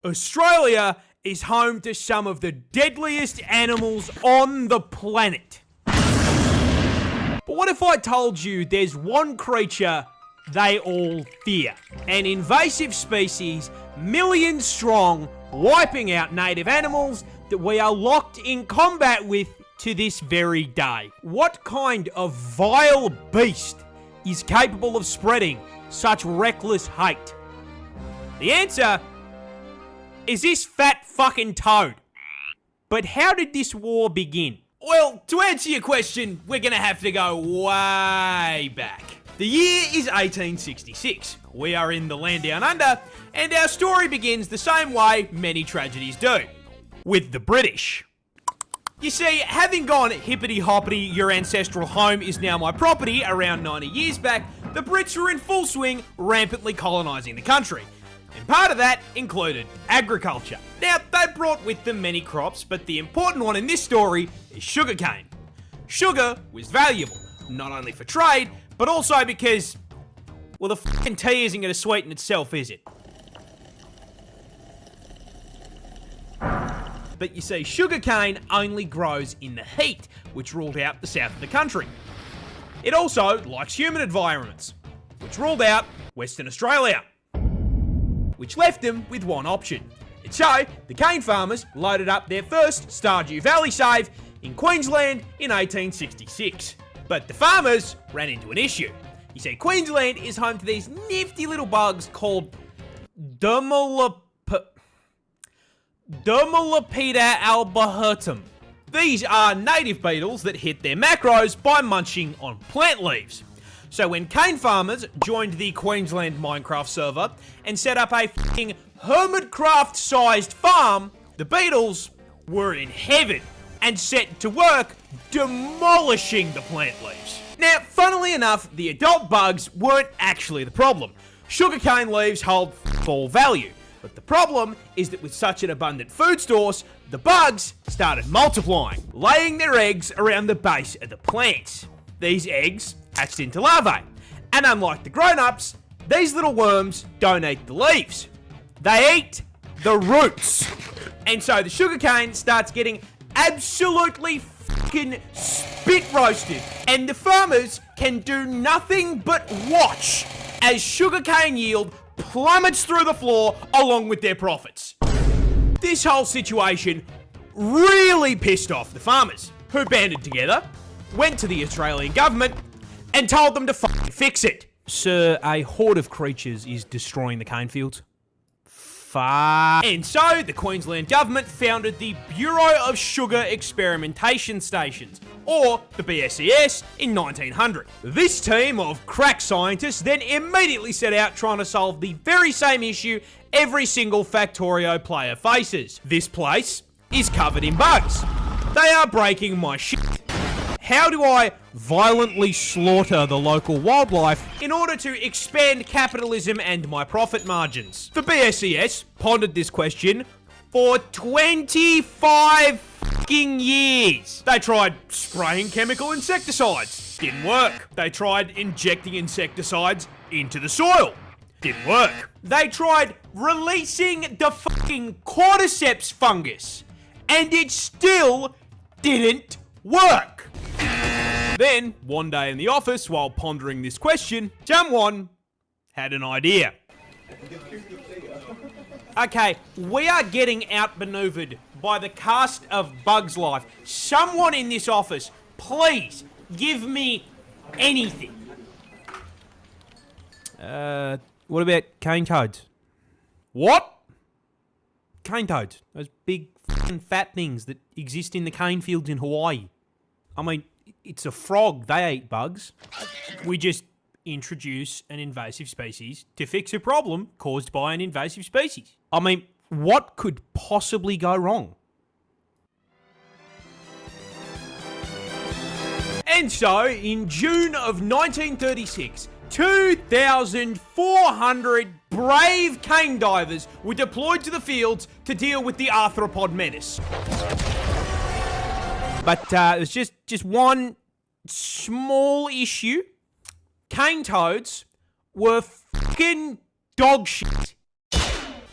Australia is home to some of the deadliest animals on the planet. But what if I told you there's one creature they all fear? An invasive species, millions strong, wiping out native animals that we are locked in combat with to this very day. What kind of vile beast is capable of spreading such reckless hate? The answer is this fat fucking toad. But how did this war begin? Well, to answer your question, we're gonna have to go way back. The year is 1866. We are in the land down under, and our story begins the same way many tragedies do, with the British. You see, having gone hippity-hoppity, your ancestral home is now my property around 90 years back, the Brits were in full swing, rampantly colonising the country. And part of that included agriculture. Now, they brought with them many crops, but the important one in this story is sugarcane. Sugar was valuable, not only for trade, but also because, well, the fucking tea isn't going to sweeten itself, is it? But you see, sugarcane only grows in the heat, which ruled out the south of the country. It also likes humid environments, which ruled out Western Australia, which left them with one option. And so, the cane farmers loaded up their first Stardew Valley save in Queensland in 1866. But the farmers ran into an issue. You see, Queensland is home to these nifty little bugs called Dermalopida albahertum. These are native beetles that hit their macros by munching on plant leaves. So when cane farmers joined the Queensland Minecraft server and set up a f***ing Hermitcraft-sized farm, the beetles were in heaven and set to work demolishing the plant leaves. Now, funnily enough, the adult bugs weren't actually the problem. Sugarcane leaves hold f***all value. But the problem is that with such an abundant food source, the bugs started multiplying, laying their eggs around the base of the plants. These eggs hatched into larvae, and unlike the grown-ups, these little worms don't eat the leaves. They eat the roots. And so the sugarcane starts getting absolutely fucking spit roasted, and the farmers can do nothing but watch as sugarcane yield plummets through the floor along with their profits. This whole situation really pissed off the farmers, who banded together, went to the Australian government, and told them to fucking fix it. Sir, a horde of creatures is destroying the cane fields. Fuck. And so, the Queensland government founded the Bureau of Sugar Experimentation Stations, or the BSES, in 1900. This team of crack scientists then immediately set out trying to solve the very same issue every single Factorio player faces. This place is covered in bugs. They are breaking my shit. How do I violently slaughter the local wildlife in order to expand capitalism and my profit margins? The BSES pondered this question for 25 fucking years. They tried spraying chemical insecticides. Didn't work. They tried injecting insecticides into the soil. Didn't work. They tried releasing the fucking cordyceps fungus. And it still didn't work. Then, one day in the office, while pondering this question, someone had an idea. Okay, we are getting outmaneuvered by the cast of Bugs Life. Someone in this office, please, give me anything. What about cane toads? What? Cane toads. Those big fucking fat things that exist in the cane fields in Hawaii. I mean, it's a frog. They eat bugs. We just introduce an invasive species to fix a problem caused by an invasive species. I mean, what could possibly go wrong? And so, in June of 1936, 2,400 brave cane divers were deployed to the fields to deal with the arthropod menace. But there's just one small issue. Cane toads were fucking dog shit.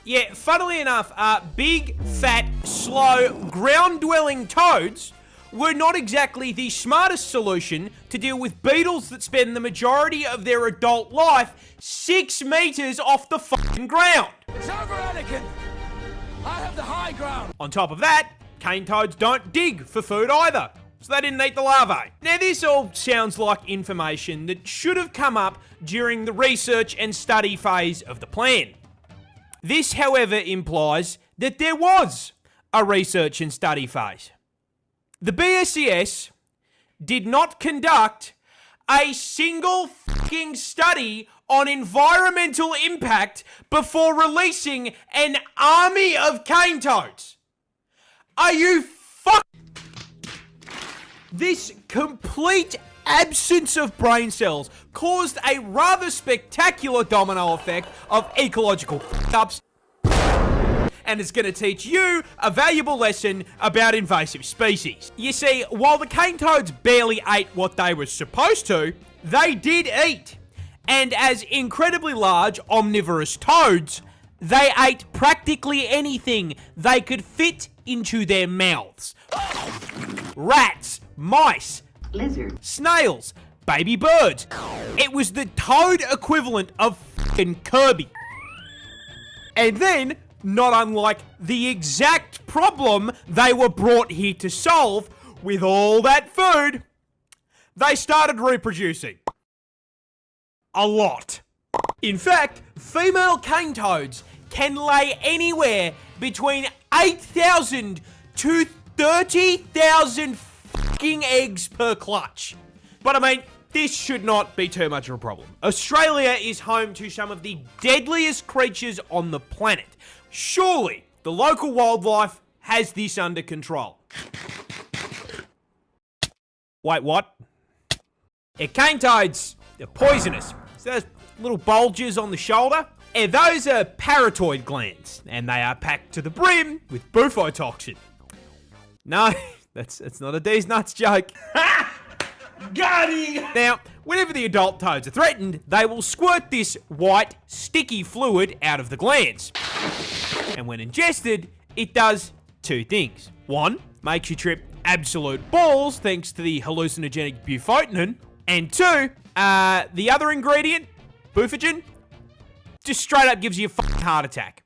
Yeah, funnily enough, big, fat, slow, ground-dwelling toads were not exactly the smartest solution to deal with beetles that spend the majority of their adult life 6 meters off the fucking ground. It's over, Anakin! I have the high ground! On top of that, cane toads don't dig for food either, so they didn't eat the larvae. Now this all sounds like information that should have come up during the research and study phase of the plan. This, however, implies that there was a research and study phase. The BSES did not conduct a single fucking study on environmental impact before releasing an army of cane toads. Are you fuck? This complete absence of brain cells caused a rather spectacular domino effect of ecological fuck-ups, and it's going to teach you a valuable lesson about invasive species. You see, while the cane toads barely ate what they were supposed to, they did eat. And as incredibly large omnivorous toads, they ate practically anything they could fit into their mouths. Rats, mice, lizards, snails, baby birds. It was the toad equivalent of fucking Kirby. And then, not unlike the exact problem they were brought here to solve, with all that food, they started reproducing. A lot. In fact, female cane toads can lay anywhere between 8,000 to 30,000 fucking eggs per clutch. But I mean, this should not be too much of a problem. Australia is home to some of the deadliest creatures on the planet. Surely, the local wildlife has this under control. Wait, what? Yeah, cane toads, they're poisonous. So those little bulges on the shoulder, those are parotid glands, and they are packed to the brim with bufotoxin. No, that's not a D's nuts joke. Got him! Now, whenever the adult toads are threatened, they will squirt this white, sticky fluid out of the glands. And when ingested, it does 2 things. 1, makes you trip absolute balls thanks to the hallucinogenic bufotenin. And 2, the other ingredient, bufogen, just straight up gives you a fucking heart attack.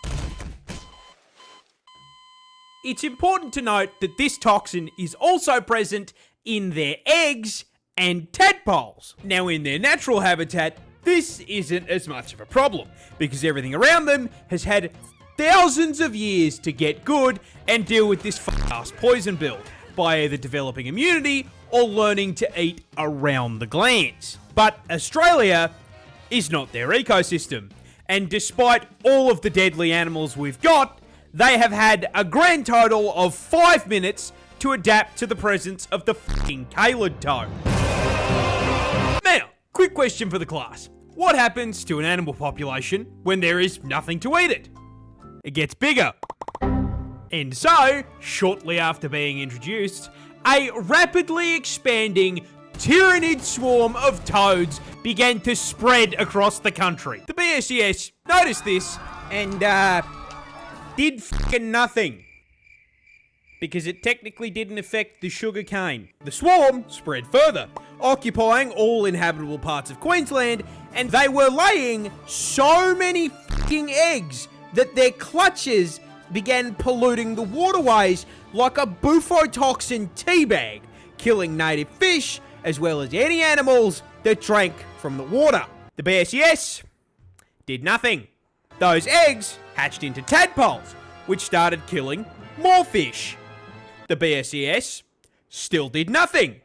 It's important to note that this toxin is also present in their eggs and tadpoles. Now, in their natural habitat, this isn't as much of a problem because everything around them has had thousands of years to get good and deal with this fuck-ass poison build by either developing immunity or learning to eat around the glands. But Australia is not their ecosystem, and despite all of the deadly animals we've got, they have had a grand total of 5 minutes to adapt to the presence of the fucking calid toad. Now, quick question for the class. What happens to an animal population when there is nothing to eat it? It gets bigger. And so, shortly after being introduced, a rapidly expanding tyrannid swarm of toads began to spread across the country. The BSES noticed this and, did fucking nothing. Because it technically didn't affect the sugar cane. The swarm spread further, occupying all inhabitable parts of Queensland, and they were laying so many fucking eggs that their clutches began polluting the waterways like a bufotoxin teabag, killing native fish as well as any animals that drank from the water. The BSES did nothing. Those eggs hatched into tadpoles, which started killing more fish. The BSES still did nothing.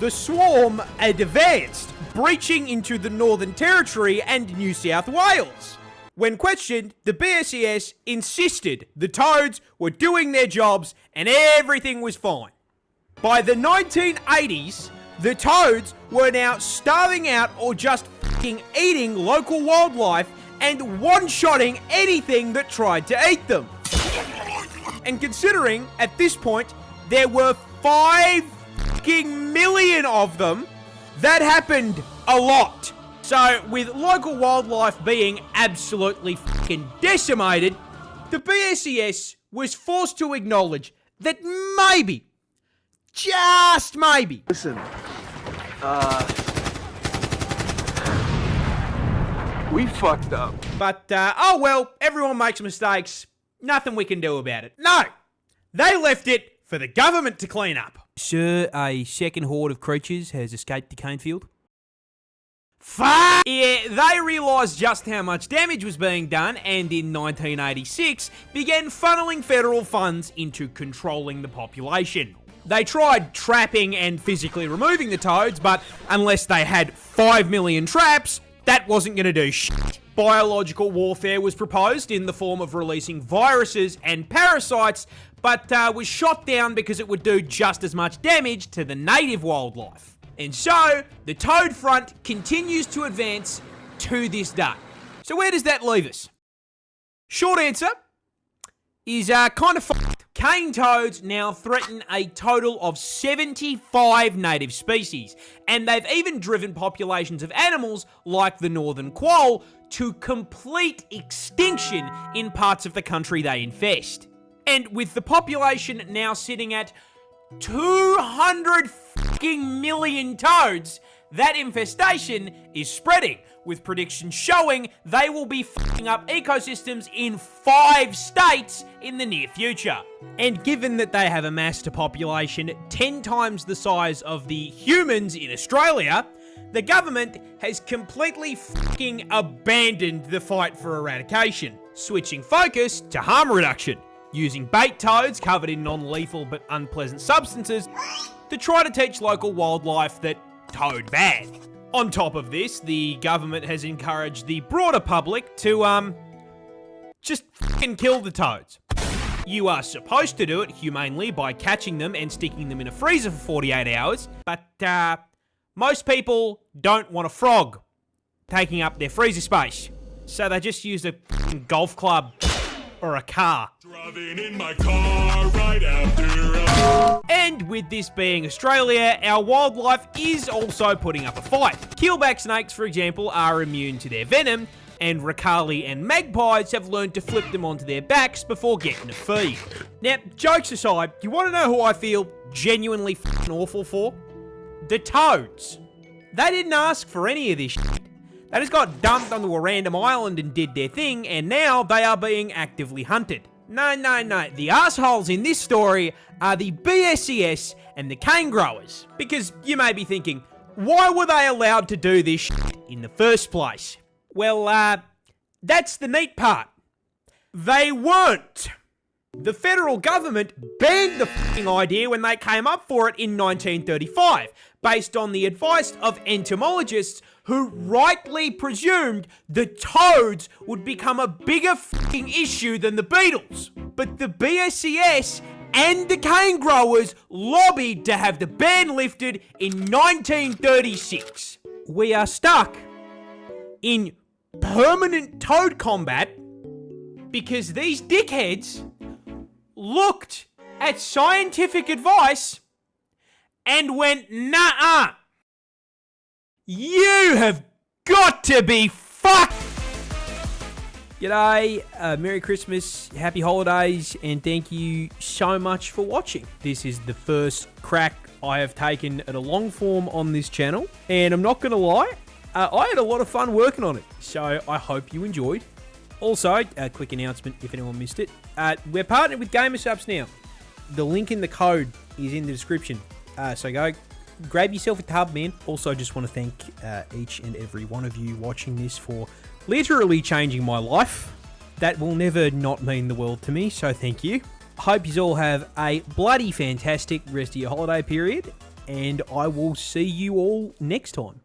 The swarm advanced, breaching into the Northern Territory and New South Wales. When questioned, the BSES insisted the toads were doing their jobs and everything was fine. By the 1980s, the toads were now starving out or just fucking eating local wildlife and one-shotting anything that tried to eat them. And considering, at this point, there were 5 fucking million of them, that happened a lot. So, with local wildlife being absolutely fucking decimated, The BSES was forced to acknowledge that maybe, just maybe, Listen, we fucked up. but oh well, everyone makes mistakes. Nothing we can do about it. No, they left it for the government to clean up. Sir, a second horde of creatures has escaped the cane field. Fuck! Yeah, they realised just how much damage was being done and in 1986 began funneling federal funds into controlling the population. They tried trapping and physically removing the toads, but unless they had 5 million traps, that wasn't going to do shit. Biological warfare was proposed in the form of releasing viruses and parasites, but was shot down because it would do just as much damage to the native wildlife. And so, the toad front continues to advance to this day. So where does that leave us? Short answer is kind of fucked. Cane toads now threaten a total of 75 native species, and they've even driven populations of animals like the northern quoll to complete extinction in parts of the country they infest. And with the population now sitting at 200 fucking million toads, that infestation is spreading, with predictions showing they will be fucking up ecosystems in 5 states in the near future. And given that they have amassed a population 10 times the size of the humans in Australia, the government has completely fucking abandoned the fight for eradication, switching focus to harm reduction, using bait toads covered in non-lethal but unpleasant substances to try to teach local wildlife that toad bad. On top of this, the government has encouraged the broader public to, just fucking kill the toads. You are supposed to do it humanely by catching them and sticking them in a freezer for 48 hours, but, most people don't want a frog taking up their freezer space, so they just use a fucking golf club or a car. Driving in my car right after And with this being Australia, our wildlife is also putting up a fight. Keelback snakes, for example, are immune to their venom, and Ricali and magpies have learned to flip them onto their backs before getting a feed. Now, jokes aside, you want to know who I feel genuinely fucking awful for? The toads. They didn't ask for any of this shit. They just got dumped onto a random island and did their thing, and now they are being actively hunted. No. The assholes in this story are the BSES and the cane growers. Because you may be thinking, why were they allowed to do this shit in the first place? Well, that's the neat part. They weren't. The federal government banned the fucking idea when they came up for it in 1935, based on the advice of entomologists who rightly presumed the toads would become a bigger fucking issue than the beetles. But the BSES and the cane growers lobbied to have the ban lifted in 1936. We are stuck in permanent toad combat because these dickheads looked at scientific advice and went, nah. You have got to be fucked. G'day, Merry Christmas, Happy Holidays, and thank you so much for watching. This is the first crack I have taken at a long form on this channel, and I'm not going to lie, I had a lot of fun working on it, so I hope you enjoyed. Also, a quick announcement if anyone missed it, we're partnered with Gamersubs now. The link in the code is in the description, so go grab yourself a tub, man. Also, just want to thank each and every one of you watching this for literally changing my life. That will never not mean the world to me, so thank you. Hope you all have a bloody fantastic rest of your holiday period, and I will see you all next time.